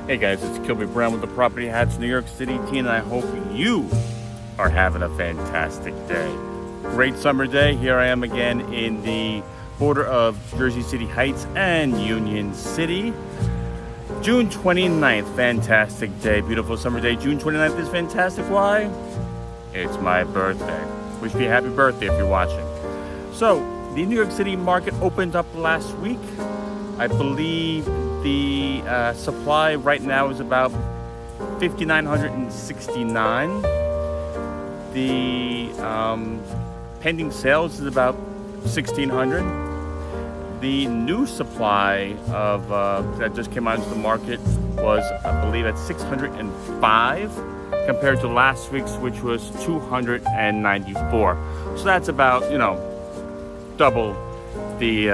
Hey guys, it's Kilby Browne with the Property Hats New York City team, and I hope you are having a fantastic day. Great summer day. Here I am again in the border of Jersey City Heights and Union City. June 29th, fantastic day, beautiful summer day. June 29th is fantastic. Why? It's my birthday. Wish me a happy birthday if you're watching. So, the New York City market opened up last week. I believe the supply right now is about 5,969. The pending sales is about 1,600. The new supply of that just came out into the market was, I believe, at 605 compared to last week's, which was 294. So that's about, double the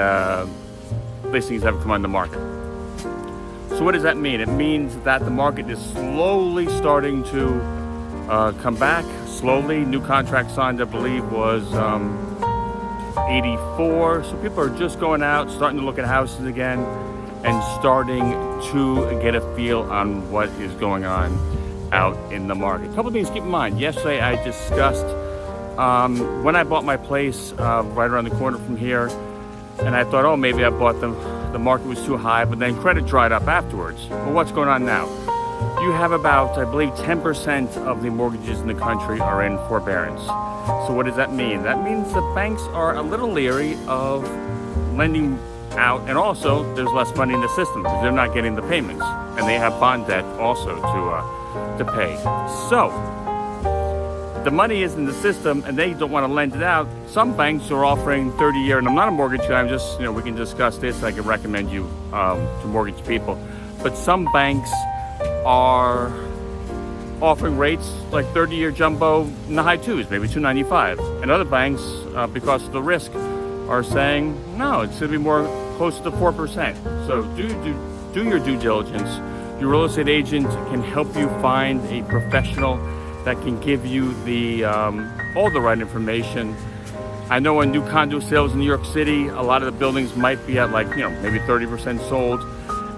listings that have come on the market. So what does that mean? It means that the market is slowly starting to come back. Slowly, new contract signed, I believe, was 84. So people are just going out, starting to look at houses again, and starting to get a feel on what is going on out in the market. A couple of things to keep in mind. Yesterday, I discussed when I bought my place right around the corner from here, and I thought, oh, maybe I bought them. The market was too high, but then credit dried up afterwards. Well, what's going on now? You have about, I believe, 10% of the mortgages in the country are in forbearance. So what does that mean? That means the banks are a little leery of lending out, and also there's less money in the system because they're not getting the payments, and they have bond debt also to pay. So the money is in the system and they don't want to lend it out. Some banks are offering 30-year, and I'm not a mortgage guy, I'm just, we can discuss this. I can recommend you to mortgage people. But some banks are offering rates like 30-year jumbo in the high twos, maybe 295. And other banks, because of the risk, are saying, no, it's going to be more close to 4%. So do your due diligence. Your real estate agent can help you find a professional that can give you the all the right information. I know on new condo sales in New York City, a lot of the buildings might be at maybe 30% sold,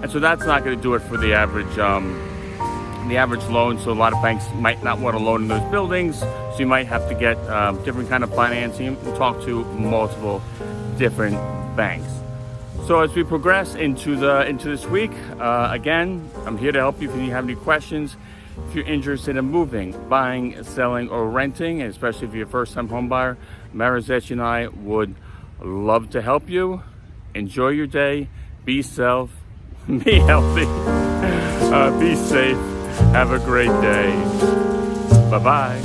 and so that's not going to do it for the average loan. So a lot of banks might not want to loan in those buildings, so you might have to get different kind of financing and talk to multiple different banks. So as we progress into this week, again, I'm here to help you if you have any questions. If you're interested in moving, buying, selling, or renting, and especially if you're a first-time home buyer, Marizetti and I would love to help you. Enjoy your day. Be safe. Be healthy. Be safe. Have a great day. Bye-bye.